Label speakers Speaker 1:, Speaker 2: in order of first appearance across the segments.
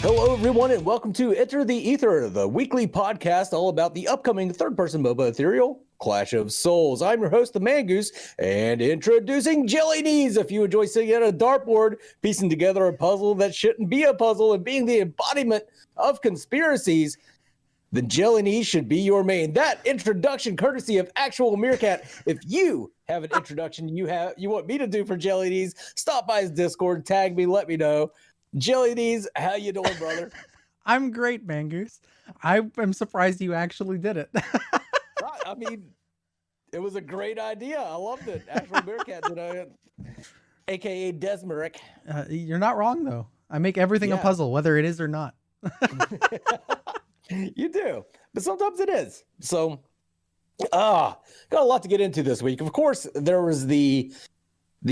Speaker 1: Hello, everyone, and welcome to Enter the Ether, the weekly podcast all about the upcoming third-person MOBA ethereal, Clash of Souls. I'm your host, the Mangoose, and introducing JellyKnees. If you enjoy sitting at a dartboard, piecing together a puzzle that shouldn't be a puzzle, and being the embodiment of conspiracies, then JellyKnees should be your main. That introduction, courtesy of actual Meerkat. If you have an introduction you want me to do for JellyKnees, stop by his Discord, tag me, let me know. JellyKnees, how you doing, brother?
Speaker 2: I'm great, Mangoose. I am surprised you actually did it.
Speaker 1: I mean, it was a great idea. I loved it. Actual Meerkat did it, aka Desmeric.
Speaker 2: You're not wrong, though. I make everything a puzzle, whether it is or not.
Speaker 1: You do, but sometimes it is. So, got a lot to get into this week. Of course, there was the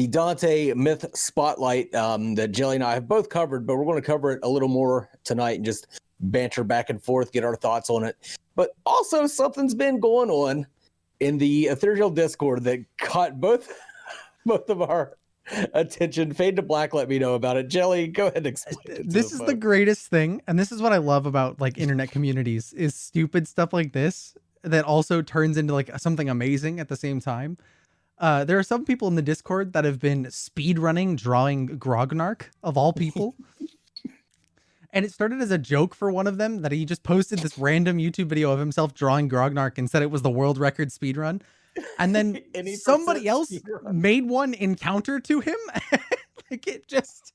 Speaker 1: Dante Myth Spotlight that Jelly and I have both covered, but we're going to cover it a little more tonight and just banter back and forth, get our thoughts on it. But also, something's been going on in the ethereal Discord that caught both of our attention. Fade to Black, let me know about it. Jelly, go ahead and explain it.
Speaker 2: This is the greatest thing, and this is what I love about like internet communities, is stupid stuff like this that also turns into like something amazing at the same time. There are some people in the Discord that have been speedrunning drawing Grog'Art, of all people. And it started as a joke for one of them that he just posted this random YouTube video of himself drawing Grog'Art and said it was the world record speedrun. And then somebody else made one in counter to him. Like it just...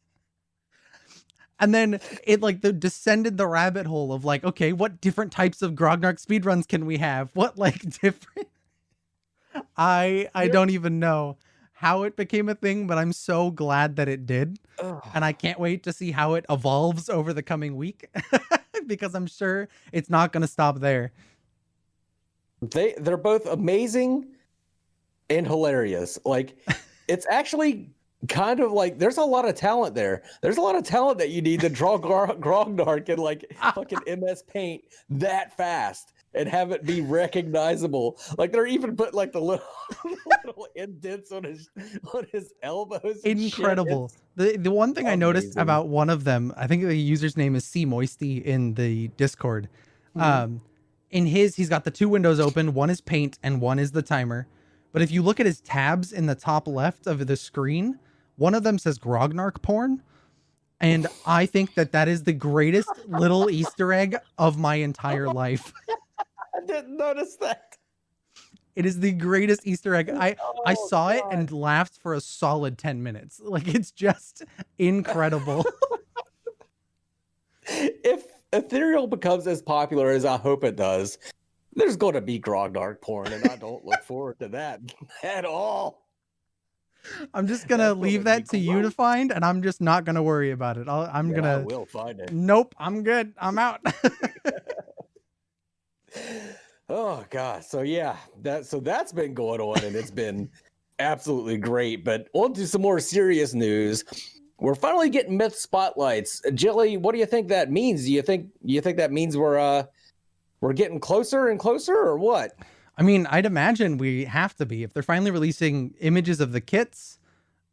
Speaker 2: And then it like descended the rabbit hole of like, okay, what different types of Grog'Art speedruns can we have? What like different... I don't even know how it became a thing, but I'm so glad that it did. And I can't wait to see how it evolves over the coming week because I'm sure it's not going to stop there.
Speaker 1: They're both amazing and hilarious. Like it's actually kind of like there's a lot of talent there. There's a lot of talent that you need to draw Grog'Art in like fucking MS Paint that fast and have it be recognizable. Like they're even put like the little indents on his elbows.
Speaker 2: Incredible. The one thing I noticed about one of them, I think the user's name is CMoisty in the Discord. In he's got the two windows open. One is paint and one is the timer. But if you look at his tabs in the top left of the screen, one of them says Grog'Art porn. And I think that is the greatest little Easter egg of my entire life.
Speaker 1: I didn't notice that.
Speaker 2: It is the greatest Easter egg. I saw it and laughed for a solid 10 minutes. Like, it's just incredible.
Speaker 1: If ethereal becomes as popular as I hope it does, there's going to be Grog'Art porn, and I don't look forward to that at all.
Speaker 2: I'm just going to leave that to you to find, and I'm just not going to worry about it. I
Speaker 1: will find it.
Speaker 2: Nope, I'm good. I'm out.
Speaker 1: Oh god, so yeah, that's been going on and it's been absolutely great. But on to some more serious news. We're finally getting myth spotlights. Jelly, what do you think that means? Do you think that means we're getting closer and closer, or what?
Speaker 2: I mean, I'd imagine we have to be if they're finally releasing images of the kits,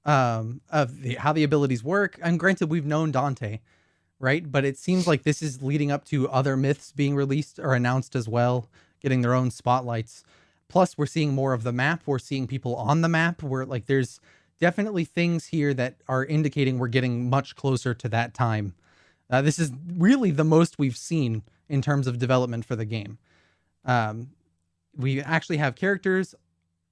Speaker 2: of how the abilities work. And granted, we've known Dante, right? But it seems like this is leading up to other myths being released or announced as well, getting their own spotlights. Plus, we're seeing more of the map. We're seeing people on the map. Where like there's definitely things here that are indicating we're getting much closer to that time. This is really the most we've seen in terms of development for the game. We actually have characters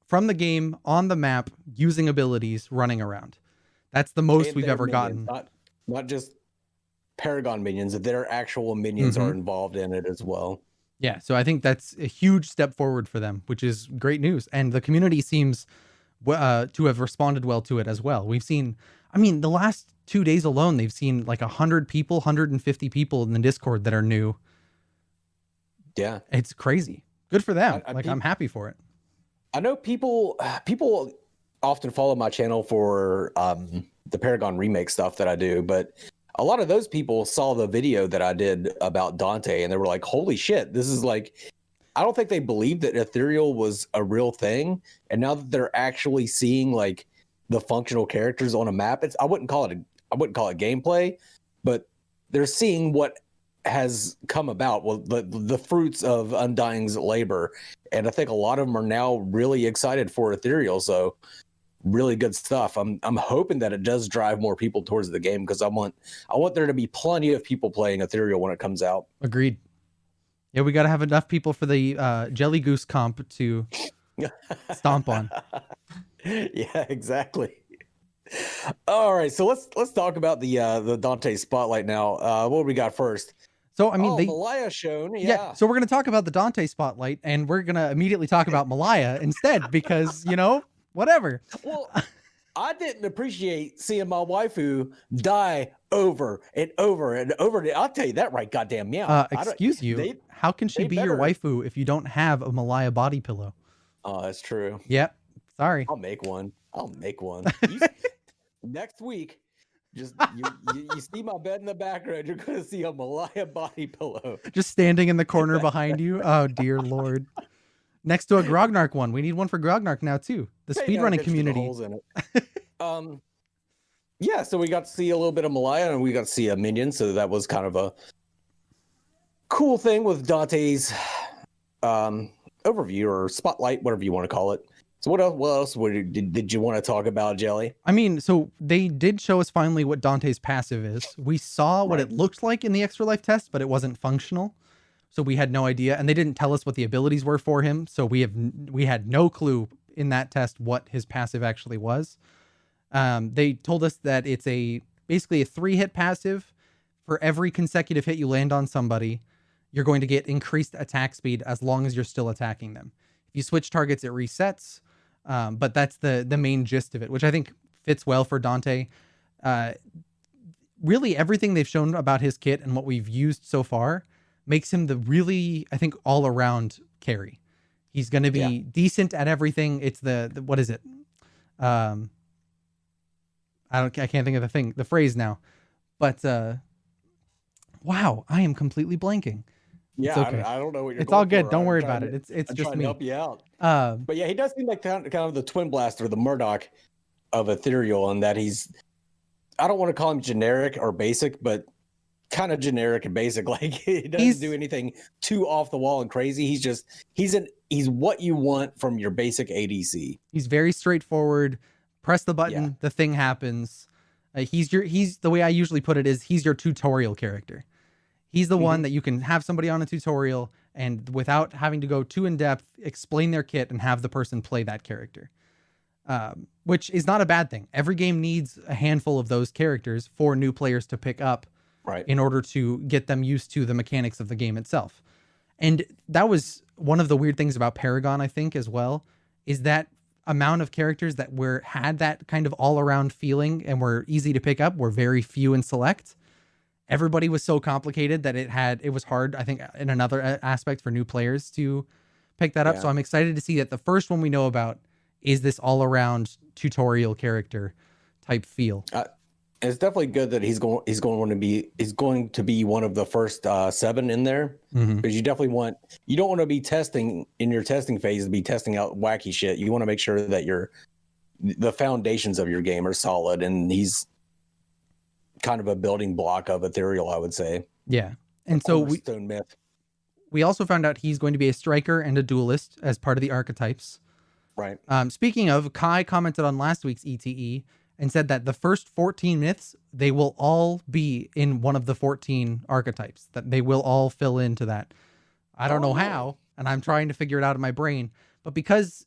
Speaker 2: from the game on the map using abilities running around. That's the most we've ever gotten.
Speaker 1: Not just Paragon minions, their actual minions are involved in it as well.
Speaker 2: Yeah, so I think that's a huge step forward for them, which is great news. And the community seems to have responded well to it as well. We've seen, I mean, the last 2 days alone, they've seen like 100 people, 150 people in the Discord that are new.
Speaker 1: Yeah.
Speaker 2: It's crazy. Good for them. I'm happy for it.
Speaker 1: I know people often follow my channel for the Paragon remake stuff that I do, but a lot of those people saw the video that I did about Dante and they were like, holy shit, this is like, I don't think they believed that ethereal was a real thing. And now that they're actually seeing like the functional characters on a map, I wouldn't call it gameplay, but they're seeing what has come about, well, the fruits of Undying's labor, and I think a lot of them are now really excited for Ethereal. So really good stuff. I'm hoping that it does drive more people towards the game, because I want there to be plenty of people playing Ethereal when it comes out.
Speaker 2: Agreed. Yeah, we got to have enough people for the Jelly Goose comp to stomp on.
Speaker 1: Yeah, exactly. All right, so let's talk about the Dante Spotlight now. What do we got first?
Speaker 2: So I mean,
Speaker 1: Malaya shown.
Speaker 2: Yeah. So we're gonna talk about the Dante Spotlight, and we're gonna immediately talk about Malaya instead, because whatever.
Speaker 1: Well, I didn't appreciate seeing my waifu die over and over and over. I'll tell you that right, goddamn meow.
Speaker 2: Excuse you. How can she be your waifu if you don't have a Malaya body pillow?
Speaker 1: Oh, that's true.
Speaker 2: Yeah. Sorry.
Speaker 1: I'll make one. Next week. Just you see my bed in the background, you're gonna see a Malaya body pillow
Speaker 2: just standing in the corner behind you. Oh dear Lord. Next to a Grog'Art one. We need one for Grog'Art now too. The speedrunning community.
Speaker 1: Holes in it. Yeah, so we got to see a little bit of Malaya, and we got to see a minion, so that was kind of a cool thing with Dante's overview or spotlight, whatever you want to call it. So what else did you want to talk about, Jelly?
Speaker 2: I mean, so they did show us finally what Dante's passive is. We saw what it looked like in the extra life test, but it wasn't functional. So we had no idea, and they didn't tell us what the abilities were for him. So we had no clue in that test what his passive actually was. They told us that it's basically a 3-hit passive. For every consecutive hit you land on somebody, you're going to get increased attack speed as long as you're still attacking them. If you switch targets, it resets. But that's the main gist of it, which I think fits well for Dante. Really, everything they've shown about his kit and what we've used so far makes him the really, I think, all-around carry. He's going to be decent at everything. It's the what is it? I can't think of the phrase now. But wow, I am completely blanking.
Speaker 1: Yeah, okay. I don't know what you're.
Speaker 2: It's all good. Don't worry about it. It's
Speaker 1: I'm
Speaker 2: just
Speaker 1: trying
Speaker 2: me.
Speaker 1: To help you out. But yeah, he does seem like kind of the twin blast or the Murdoch of Ethereal, in that I don't want to call him generic or basic, but kind of generic and basic. Like he doesn't do anything too off the wall and crazy. He's what you want from your basic ADC.
Speaker 2: He's very straightforward. Press the button, the thing happens. He's the way I usually put it is he's your tutorial character. He's the one that you can have somebody on a tutorial and without having to go too in depth, explain their kit and have the person play that character, which is not a bad thing. Every game needs a handful of those characters for new players to pick up in order to get them used to the mechanics of the game itself. And that was one of the weird things about Paragon, I think, as well, is that amount of characters that had that kind of all around feeling and were easy to pick up were very few and select. Everybody was so complicated that it was hard, I think, in another aspect for new players to pick that up. So I'm excited to see that the first one we know about is this all around tutorial character type feel.
Speaker 1: It's definitely good that he's going to be one of the first 7 in there, because you don't want to be testing in your testing phase to be testing out wacky shit. You want to make sure that the foundations of your game are solid, and he's kind of a building block of Ethereal, I would say.
Speaker 2: Yeah. And so we also found out he's going to be a striker and a duelist as part of the archetypes.
Speaker 1: Right.
Speaker 2: Speaking of, Kai commented on last week's ETE and said that the first 14 myths, they will all be in one of the 14 archetypes, that they will all fill into that. I don't know how, and I'm trying to figure it out in my brain, but because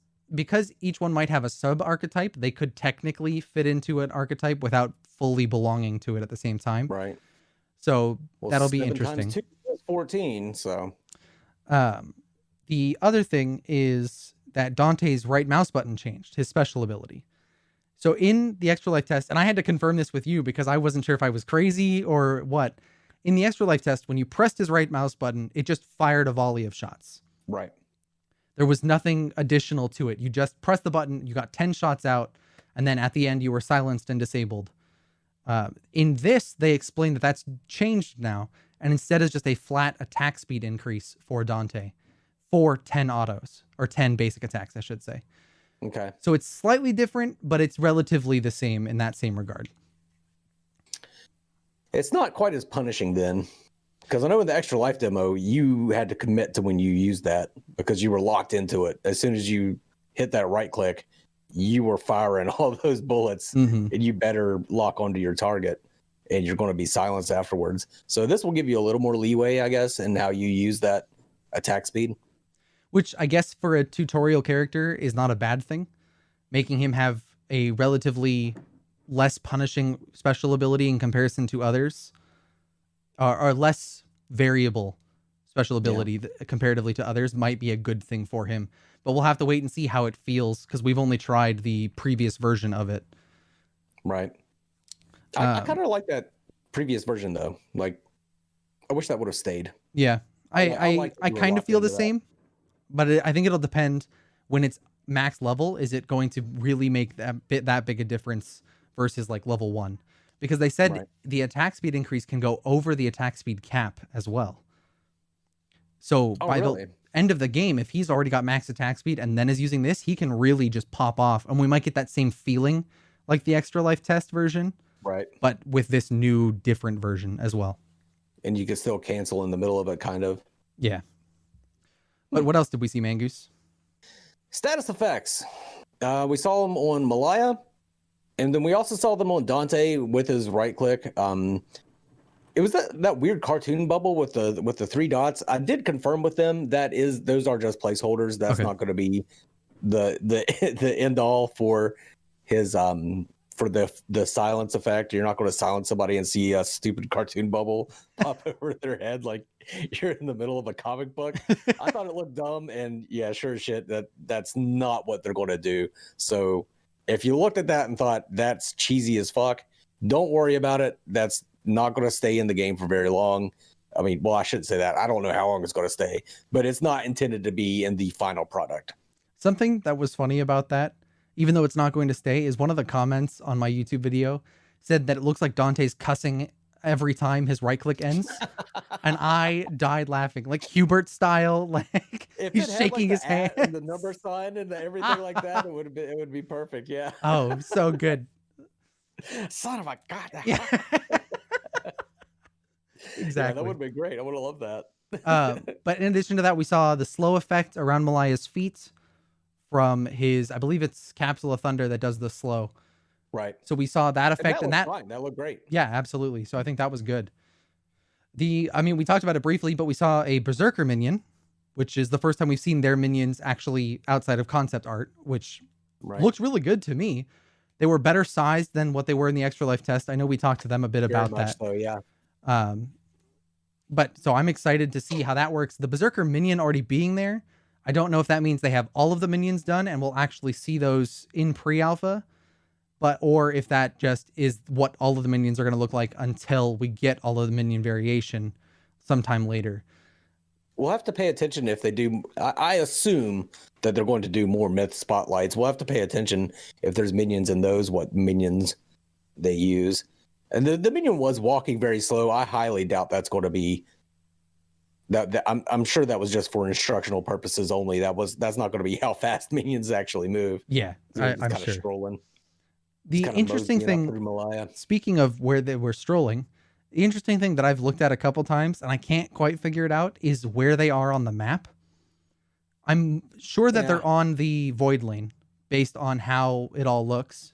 Speaker 2: each one might have a sub archetype, they could technically fit into an archetype without fully belonging to it at the same time.
Speaker 1: Right.
Speaker 2: So that'll be interesting.
Speaker 1: 7 times 2 is 14. So
Speaker 2: the other thing is that Dante's right mouse button changed, his special ability. So in the extra life test, and I had to confirm this with you because I wasn't sure if I was crazy or what. In the extra life test, when you pressed his right mouse button, it just fired a volley of shots.
Speaker 1: Right.
Speaker 2: There was nothing additional to it. You just pressed the button, you got 10 shots out, and then at the end you were silenced and disabled. In this, they explained that that's changed now, and instead is just a flat attack speed increase for Dante for 10 autos, or 10 basic attacks, I should say.
Speaker 1: Okay.
Speaker 2: So it's slightly different, but it's relatively the same in that same regard.
Speaker 1: It's not quite as punishing then. Because I know in the Extra Life demo, you had to commit to when you used that because you were locked into it. As soon as you hit that right click, you were firing all those bullets, and you better lock onto your target, and you're going to be silenced afterwards. So this will give you a little more leeway, I guess, in how you use that attack speed.
Speaker 2: Which I guess for a tutorial character is not a bad thing. Making him have a relatively less punishing special ability in comparison to others. Or less variable special ability comparatively to others might be a good thing for him. But we'll have to wait and see how it feels because we've only tried the previous version of it.
Speaker 1: Right. I kind of like that previous version, though. Like, I wish that would have stayed.
Speaker 2: Yeah. I kind of feel the same, but I think it'll depend when it's max level. Is it going to really make that big a difference versus like level 1? Because they said the attack speed increase can go over the attack speed cap as well. So by the end of the game, if he's already got max attack speed and then is using this, he can really just pop off. And we might get that same feeling like the Extra Life test version.
Speaker 1: Right.
Speaker 2: But with this new different version as well.
Speaker 1: And you can still cancel in the middle of it, kind of.
Speaker 2: Yeah. But what else did we see, Mangoose?
Speaker 1: Status effects. We saw them on Malaya. And then we also saw them on Dante with his right click. It was that weird cartoon bubble with the 3 dots. I did confirm with them those are just placeholders. That's not going to be the end all for his for the silence effect. You're not going to silence somebody and see a stupid cartoon bubble pop over their head like you're in the middle of a comic book. I thought it looked dumb, and yeah, sure as shit that's not what they're going to do. So if you looked at that and thought that's cheesy as fuck, don't worry about it. That's not going to stay in the game for very long. I mean, well, I shouldn't say that. I don't know how long it's going to stay, but it's not intended to be in the final product.
Speaker 2: Something that was funny about that, even though it's not going to stay, is one of the comments on my YouTube video said that it looks like Dante's cussing every time his right click ends. And I died laughing, like Hubert style, like
Speaker 1: if
Speaker 2: he's shaking his hand,
Speaker 1: and the number sign and everything like that, it would be perfect. Yeah.
Speaker 2: Oh, so good.
Speaker 1: Son of a god.
Speaker 2: Yeah. Exactly.
Speaker 1: Yeah, that would be great. I would have loved that.
Speaker 2: But in addition to that, we saw the slow effect around Malaya's feet from his, I believe it's Capsule of Thunder that does the slow.
Speaker 1: Right.
Speaker 2: So we saw that effect,
Speaker 1: and that looked great.
Speaker 2: Yeah, absolutely. So I think that was good. We talked about it briefly, but we saw a Berserker Minion, which is the first time we've seen their minions actually outside of concept art, which looked really good to me. They were better sized than what they were in the Extra Life test. I know we talked to them a bit about that.
Speaker 1: So yeah.
Speaker 2: But so I'm excited to see how that works. The Berserker Minion already being there, I don't know if that means they have all of the minions done and we'll actually see those in pre-alpha, or if that just is what all of the minions are going to look like until we get all of the minion variation sometime later.
Speaker 1: We'll have to pay attention if they do. I assume that they're going to do more myth spotlights. We'll have to pay attention if there's minions in those, what minions they use. And the minion was walking very slow. I highly doubt that's going to be that. I'm sure that was just for instructional purposes only. That's not going to be how fast minions actually move.
Speaker 2: Yeah, I'm sure.
Speaker 1: Strolling.
Speaker 2: The interesting thing, speaking of where they were strolling, the interesting thing that I've looked at a couple times and I can't quite figure it out is where they are on the map. I'm sure that they're on the Void Lane based on how it all looks,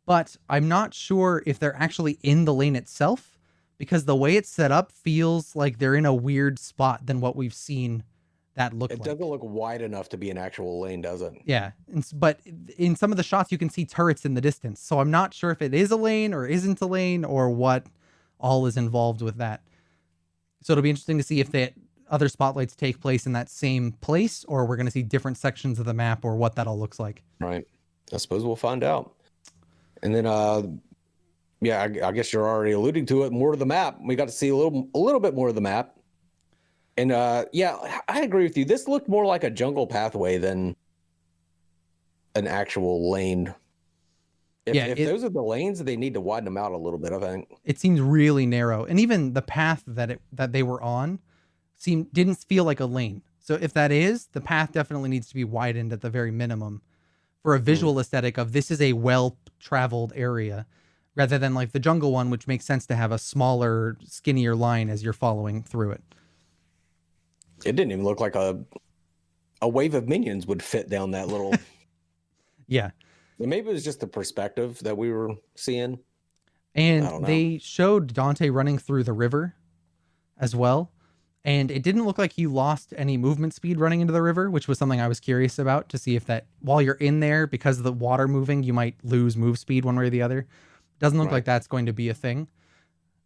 Speaker 2: but I'm not sure if they're actually in the lane itself because the way it's set up feels like they're in a weird spot than what we've seen that look like.
Speaker 1: It doesn't look wide enough to be an actual lane, does it?
Speaker 2: Yeah, but in some of the shots you can see turrets in the distance, so I'm not sure if it is a lane or isn't a lane or what all is involved with that. So it'll be interesting to see if the other spotlights take place in that same place or we're going to see different sections of the map or what that all looks like.
Speaker 1: Right. I suppose we'll find out. And then, I guess you're already alluding to it. More of the map. We got to see a little bit more of the map. And I agree with you. This looked more like a jungle pathway than an actual lane. If those are the lanes, they need to widen them out a little bit, I think.
Speaker 2: It seems really narrow. And even the path that they were on didn't feel like a lane. So if that is, the path definitely needs to be widened at the very minimum for a visual aesthetic of this is a well-traveled area rather than like the jungle one, which makes sense to have a smaller, skinnier line as you're following through it.
Speaker 1: It didn't even look like a wave of minions would fit down that little.
Speaker 2: Yeah.
Speaker 1: Maybe it was just the perspective that we were seeing.
Speaker 2: And they showed Dante running through the river as well. And it didn't look like you lost any movement speed running into the river, which was something I was curious about to see if that while you're in there, because of the water moving, you might lose move speed one way or the other. Doesn't look like that's going to be a thing.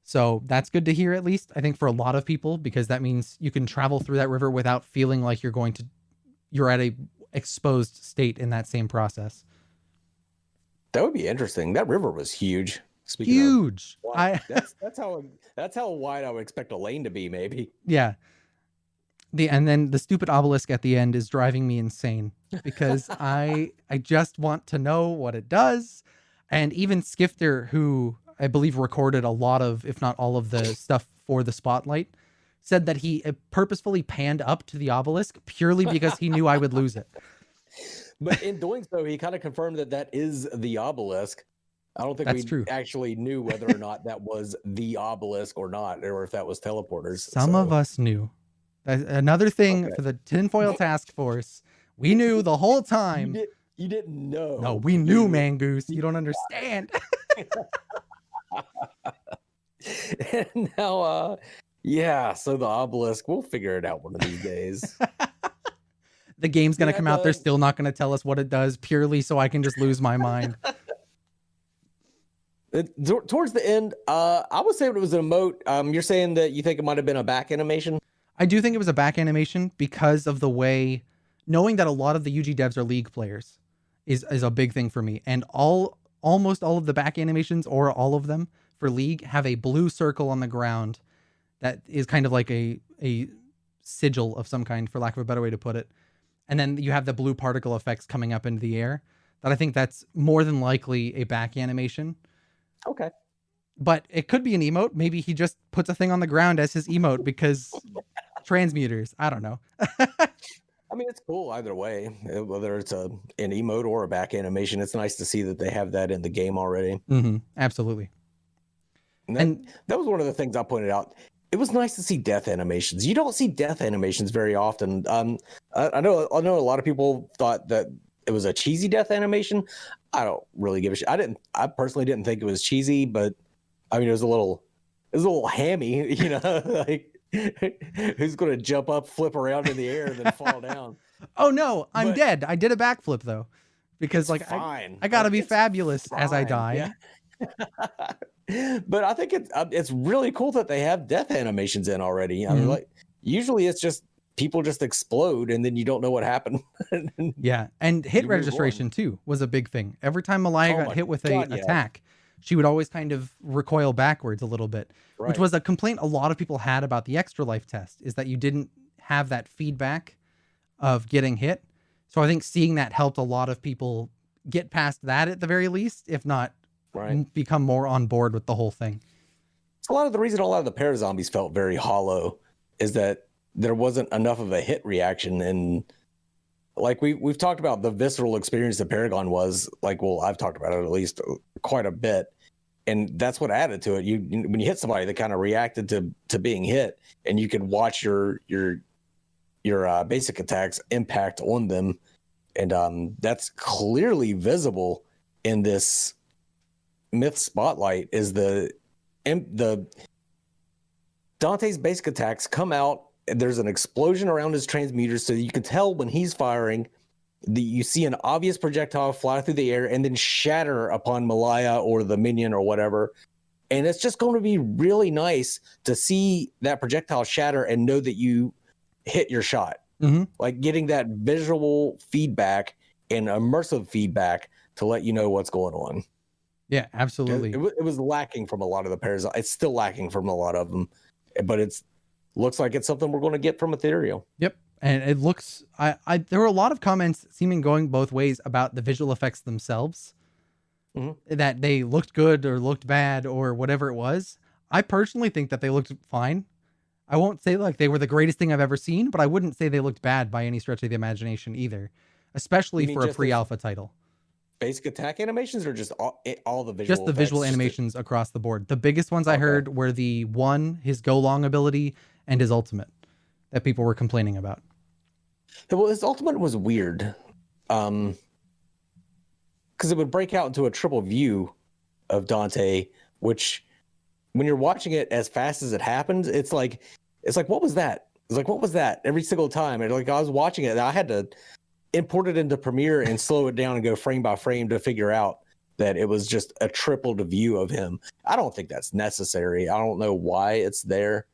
Speaker 2: So that's good to hear, at least, I think, for a lot of people, because that means you can travel through that river without feeling like you're at a exposed state in that same process.
Speaker 1: That would be interesting. That river was huge.
Speaker 2: Huge.
Speaker 1: That's how wide I would expect a lane to be, maybe.
Speaker 2: Yeah. And then the stupid obelisk at the end is driving me insane because I just want to know what it does. And even Skifter, who I believe recorded a lot of, if not all of the stuff for the Spotlight, said that he purposefully panned up to the obelisk purely because he knew I would lose it.
Speaker 1: But in doing so, he kind of confirmed that is the obelisk. I don't think we actually knew whether or not that was the obelisk or not, or if that was teleporters.
Speaker 2: Some of us knew. Another thing for the tinfoil task force, we knew the whole time.
Speaker 1: You didn't know.
Speaker 2: No, we knew, Mangoose. You don't understand.
Speaker 1: And now, so the obelisk, we'll figure it out one of these days.
Speaker 2: The game's going to come out. They're still not going to tell us what it does purely so I can just lose my mind.
Speaker 1: Towards the end, I would say it was an emote. You're saying that you think it might have been a back animation?
Speaker 2: I do think it was a back animation because of the way, knowing that a lot of the UG devs are League players is a big thing for me. And almost all of the back animations, or all of them for League, have a blue circle on the ground that is kind of like a sigil of some kind, for lack of a better way to put it. And then you have the blue particle effects coming up into the air. That I think that's more than likely a back animation.
Speaker 1: Okay.
Speaker 2: But it could be an emote. Maybe he just puts a thing on the ground as his emote because transmuters. I don't know.
Speaker 1: I mean, it's cool either way, whether it's an emote or a back animation. It's nice to see that they have that in the game already.
Speaker 2: Mm-hmm. Absolutely.
Speaker 1: And that was one of the things I pointed out. It was nice to see death animations. You don't see death animations very often. I know a lot of people thought that it was a cheesy death animation. I don't really give a shit. I personally didn't think it was cheesy, but I mean, it was a little hammy, like who's going to jump up, flip around in the air, and then fall down.
Speaker 2: Oh no, I'm dead. I did a backflip though, because like I gotta be fabulous as I die.
Speaker 1: Yeah. But I think it's really cool that they have death animations in already. I mean, like usually it's just people just explode and then you don't know what happened.
Speaker 2: Yeah, and hit registration too was a big thing. Every time Malaya got hit with an attack, she would always kind of recoil backwards a little bit, which was a complaint a lot of people had about the extra life test, is that you didn't have that feedback of getting hit. So I think seeing that helped a lot of people get past that at the very least, if not become more on board with the whole thing.
Speaker 1: It's a lot of the reason a lot of the parazombies felt very hollow is that there wasn't enough of a hit reaction. And like we've talked about the visceral experience that Paragon was like, well, I've talked about it at least quite a bit. And that's what added to it. When you hit somebody that kind of reacted to being hit, and you could watch your basic attacks impact on them. And that's clearly visible in this Myth Spotlight. Is the Dante's basic attacks come out, and there's an explosion around his transmuters, so you can tell when he's firing. You see an obvious projectile fly through the air and then shatter upon Malaya or the minion or whatever. And it's just going to be really nice to see that projectile shatter and know that you hit your shot. Mm-hmm. Like getting that visual feedback and immersive feedback to let you know what's going on.
Speaker 2: Yeah, absolutely.
Speaker 1: It was lacking from a lot of the pairs. It's still lacking from a lot of them, but looks like it's something we're going to get from Ethereal.
Speaker 2: Yep. And it looks, there were a lot of comments seeming going both ways about the visual effects themselves, that they looked good or looked bad or whatever it was. I personally think that they looked fine. I won't say like they were the greatest thing I've ever seen, but I wouldn't say they looked bad by any stretch of the imagination either, especially for a pre-alpha title.
Speaker 1: Basic attack animations or just all the visual
Speaker 2: Just the visual
Speaker 1: effects?
Speaker 2: animations across the board. The
Speaker 1: Just the visual effects,
Speaker 2: animations across the board. The biggest ones I
Speaker 1: Okay.
Speaker 2: heard were his go long ability and his ultimate that people were complaining about.
Speaker 1: Well, his ultimate was weird. Because it would break out into a triple view of Dante, which when you're watching it as fast as it happens, it's like, what was that? It's like, what was that? Every single time. And like I was watching it, and I had to import it into Premiere and slow it down and go frame by frame to figure out that it was just a tripled view of him. I don't think that's necessary. I don't know why it's there.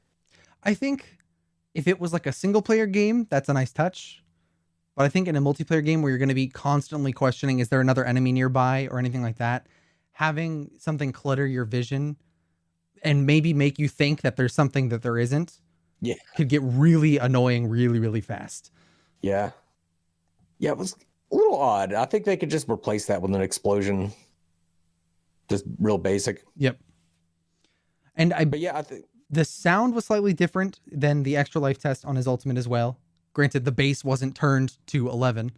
Speaker 2: I think if it was like a single player game, that's a nice touch. But I think in a multiplayer game where you're going to be constantly questioning, is there another enemy nearby or anything like that, having something clutter your vision and maybe make you think that there's something that there isn't, could get really annoying really, really fast.
Speaker 1: Yeah. Yeah, it was a little odd. I think they could just replace that with an explosion. Just real basic.
Speaker 2: Yep. But yeah, I think the sound was slightly different than the extra life test on his ultimate as well. Granted, the bass wasn't turned to 11.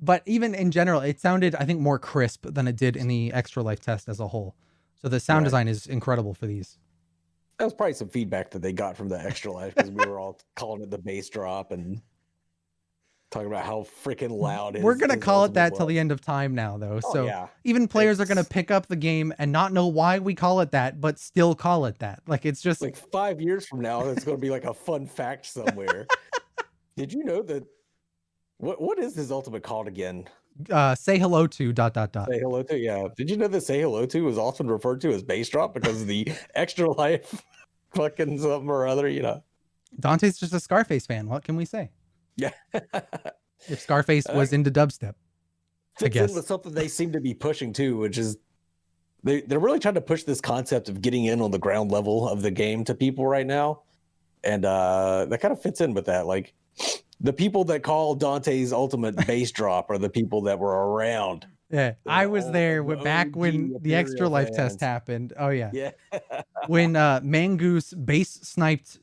Speaker 2: But even in general, it sounded, I think, more crisp than it did in the extra life test as a whole. So the sound design is incredible for these.
Speaker 1: That was probably some feedback that they got from the extra life because we were all calling it the bass drop and talking about how freaking loud it is.
Speaker 2: We're going to call it that till the end of time now, though. Even players are going to pick up the game and not know why we call it that, but still call it that. Like, it's just
Speaker 1: like 5 years from now, it's going to be like a fun fact somewhere. Did you know that? What is his ultimate called again?
Speaker 2: Say hello to ...
Speaker 1: Say hello to, yeah. Did you know that say hello to is often referred to as bass drop because of the extra life fucking something or other, you know?
Speaker 2: Dante's just a Scarface fan. What can we say?
Speaker 1: Yeah.
Speaker 2: If Scarface was into dubstep, I guess.
Speaker 1: In with something they seem to be pushing too, which is they're really trying to push this concept of getting in on the ground level of the game to people right now. And that kind of fits in with that. Like the people that call Dante's ultimate bass drop are the people that were around.
Speaker 2: Yeah, I was there back when the extra life test happened. Oh yeah. Yeah. When Mangoose bass sniped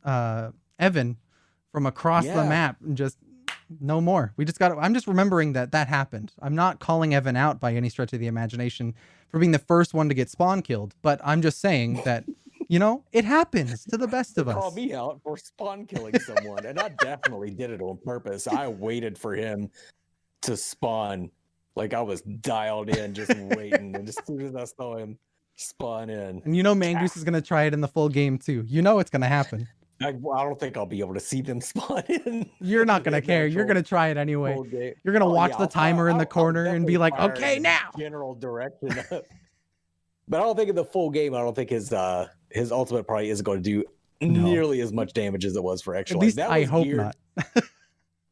Speaker 2: Evan from across the map and just no more. I'm just remembering that happened. I'm not calling Evan out by any stretch of the imagination for being the first one to get spawn killed, but I'm just saying that, you know, it happens to the best of us.
Speaker 1: Call me out for spawn killing someone, and I definitely did it on purpose. I waited for him to spawn. Like I was dialed in, just waiting. And as soon as I saw him spawn in.
Speaker 2: And you know Mangoose is going to try it in the full game too. You know it's going to happen.
Speaker 1: I don't think I'll be able to see them spawn in.
Speaker 2: You're not going to care. You're going to try it anyway. You're going to watch the timer in the corner and be like, okay, now.
Speaker 1: General direction. But I don't think in the full game, I don't think his ultimate probably isn't going to do nearly as much damage as it was for extra.
Speaker 2: At least I hope not.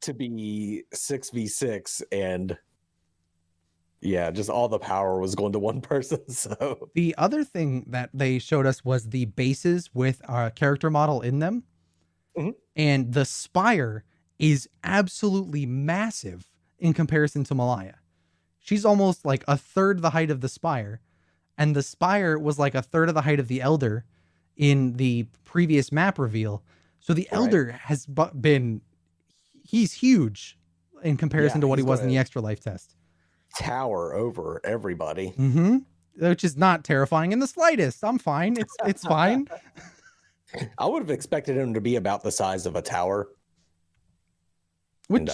Speaker 1: To be 6v6 and yeah, just all the power was going to one person. So
Speaker 2: the other thing that they showed us was the bases with a character model in them. Mm-hmm. And the spire is absolutely massive in comparison to Malaya. She's almost like a third the height of the spire. And the spire was like a third of the height of the Elder in the previous map reveal. So the Elder has been, he's huge in comparison to what he was in the extra life test.
Speaker 1: Tower over everybody,
Speaker 2: which is not terrifying in the slightest. I'm fine. It's fine.
Speaker 1: I would have expected him to be about the size of a tower,
Speaker 2: which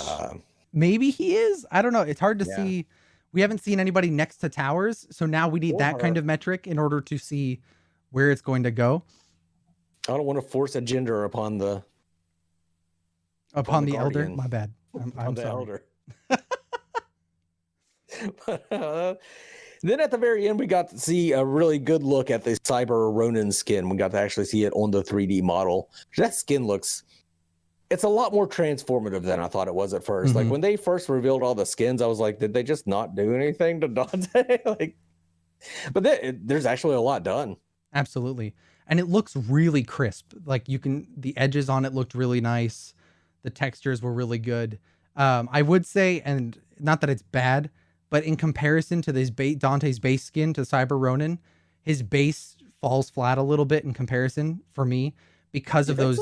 Speaker 2: maybe he is. I don't know. It's hard to see. We haven't seen anybody next to towers, so now we need that kind of metric in order to see where it's going to go.
Speaker 1: I don't want to force a gender upon the
Speaker 2: Elder. My bad. I'm
Speaker 1: the
Speaker 2: sorry.
Speaker 1: Elder. Then at the very end, we got to see a really good look at the Cyber Ronin skin. We got to actually see it on the 3D model. That skin it's a lot more transformative than I thought it was at first. Like when they first revealed all the skins, I was like, did they just not do anything to Dante? But there's actually a lot done.
Speaker 2: Absolutely. And it looks really crisp. Like the edges on it looked really nice. The textures were really good. I would say, and not that it's bad, but in comparison to this Dante's base skin to Cyber Ronin, his base falls flat a little bit in comparison for me because of those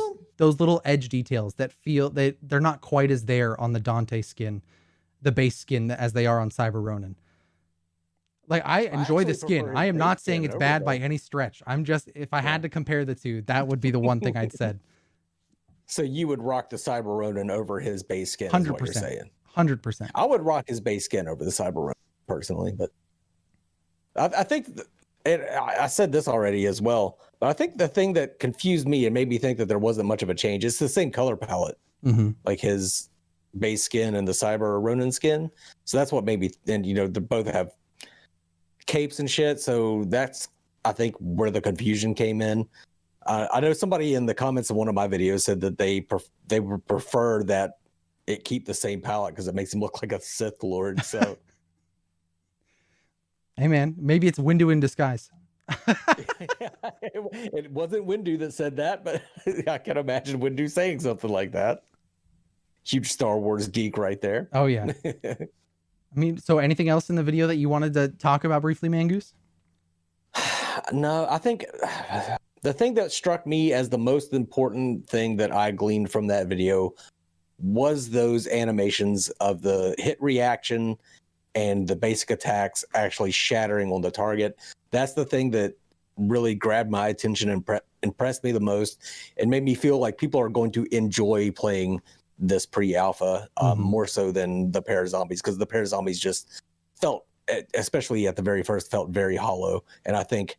Speaker 2: little edge details that feel they're not quite as there on the Dante skin. the base skin as they are on Cyber Ronin. Like, I enjoy the skin. I am not saying it's bad by any stretch. I'm just, if I had to compare the two, that would be the one thing I'd said.
Speaker 1: So you would rock the Cyber Ronin over his base skin,
Speaker 2: 100%.
Speaker 1: is what you're saying.
Speaker 2: 100%.
Speaker 1: I would rock his base skin over the Cyber Ronin personally, but I think, and I said this already as well, but I think the thing that confused me and made me think that there wasn't much of a change, it's the same color palette, like his base skin and the Cyber Ronin skin. So that's what made me, and they both have capes and shit. So that's, I think, where the confusion came in. I know somebody in the comments of one of my videos said that they would prefer that it keep the same palette because it makes him look like a Sith Lord. So,
Speaker 2: hey man, maybe it's Windu in disguise.
Speaker 1: It wasn't Windu that said that, but I can imagine Windu saying something like that. Huge Star Wars geek right there.
Speaker 2: Oh yeah. I mean, so anything else in the video that you wanted to talk about briefly, Mangoose?
Speaker 1: No, I think the thing that struck me as the most important thing that I gleaned from that video was those animations of the hit reaction and the basic attacks actually shattering on the target. That's the thing that really grabbed my attention and impressed me the most and made me feel like people are going to enjoy playing this pre-alpha more so than the Parazombies, because the Parazombies just felt, especially at the very first, felt very hollow. And I think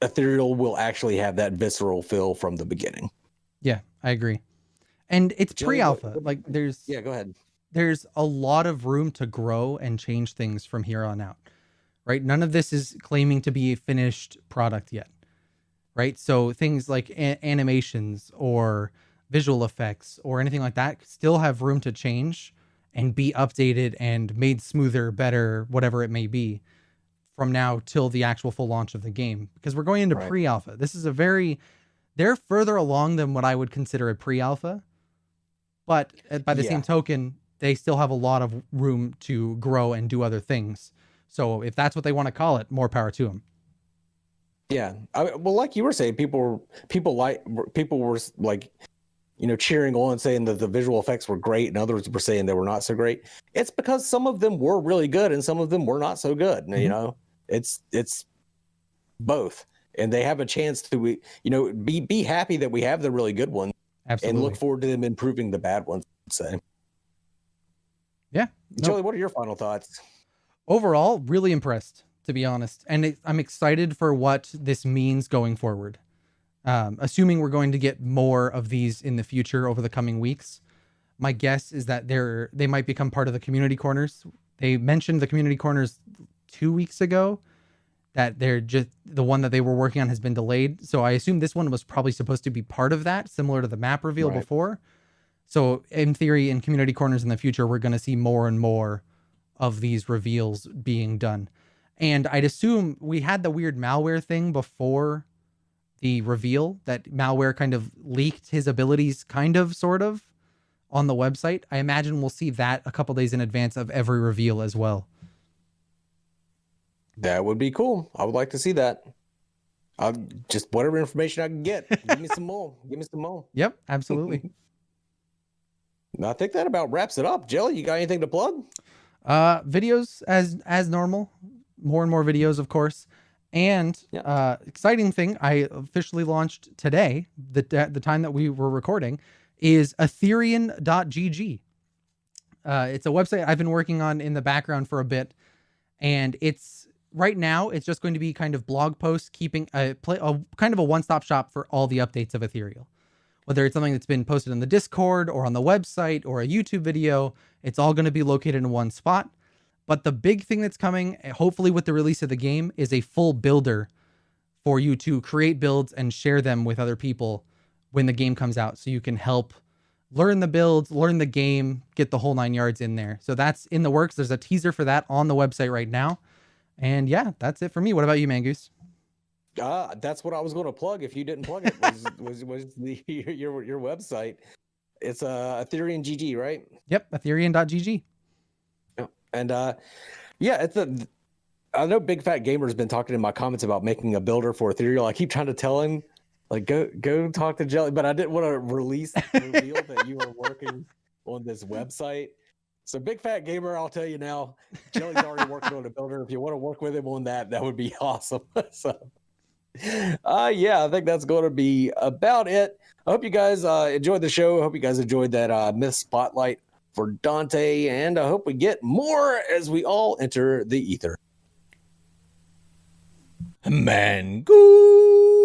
Speaker 1: Ethereal will actually have that visceral feel from the beginning.
Speaker 2: Yeah, I agree. And it's pre-alpha. Like go
Speaker 1: ahead.
Speaker 2: There's a lot of room to grow and change things from here on out, right? None of this is claiming to be a finished product yet, right? So things like animations or visual effects or anything like that still have room to change and be updated and made smoother, better, whatever it may be from now till the actual full launch of the game, because we're going into pre-alpha. This is they're further along than what I would consider a pre-alpha, but by the same token, they still have a lot of room to grow and do other things. So if that's what they want to call it, more power to them.
Speaker 1: Yeah. Well, like you were saying, people were like, cheering on, saying that the visual effects were great, and others were saying they were not so great. It's because some of them were really good and some of them were not so good. And, it's both, and they have a chance to, be happy that we have the really good ones. Absolutely. And look forward to them improving the bad ones, I'd say.
Speaker 2: Yeah.
Speaker 1: Joey, what are your final thoughts?
Speaker 2: Overall, really impressed, to be honest. And I'm excited for what this means going forward. Assuming we're going to get more of these in the future over the coming weeks, my guess is that they might become part of the community corners. They mentioned the community corners 2 weeks ago, that they're just, the one that they were working on has been delayed. So I assume this one was probably supposed to be part of that, similar to the map reveal before. So in theory, in community corners in the future, we're going to see more and more of these reveals being done. And I'd assume we had the weird malware thing before the reveal, that malware kind of leaked his abilities sort of on the website. I imagine we'll see that a couple days in advance of every reveal as well.
Speaker 1: That would be cool. I would like to see that. I'll just, whatever information I can get, give me some more. Give me some more.
Speaker 2: Yep, absolutely.
Speaker 1: I think that about wraps it up. Jelly, you got anything to plug?
Speaker 2: Videos as normal. More and more videos, of course. And exciting thing, I officially launched today, the time that we were recording, is Ethereum.gg. It's a website I've been working on in the background for a bit, and right now it's just going to be kind of blog posts, keeping a kind of a one-stop shop for all the updates of Ethereal. Whether it's something that's been posted in the Discord or on the website or a YouTube video, it's all going to be located in one spot. But the big thing that's coming, hopefully with the release of the game, is a full builder for you to create builds and share them with other people when the game comes out. So you can help learn the builds, learn the game, get the whole 9 yards in there. So that's in the works. There's a teaser for that on the website right now. And yeah, that's it for me. What about you, Mangoose?
Speaker 1: That's what I was going to plug if you didn't plug it, was your website. It's Ethereum GG, right?
Speaker 2: Yep, Ethereum.gg.
Speaker 1: And I know Big Fat Gamer's been talking in my comments about making a builder for Ethereal. I keep trying to tell him, like, go talk to Jelly, but I didn't want to reveal that you were working on this website. So Big Fat Gamer, I'll tell you now, Jelly's already working on a builder. If you want to work with him on that, that would be awesome. So, yeah, I think that's going to be about it. I hope you guys enjoyed the show. I hope you guys enjoyed that myth spotlight for Dante, and I hope we get more as we all enter the ether. Mangoose.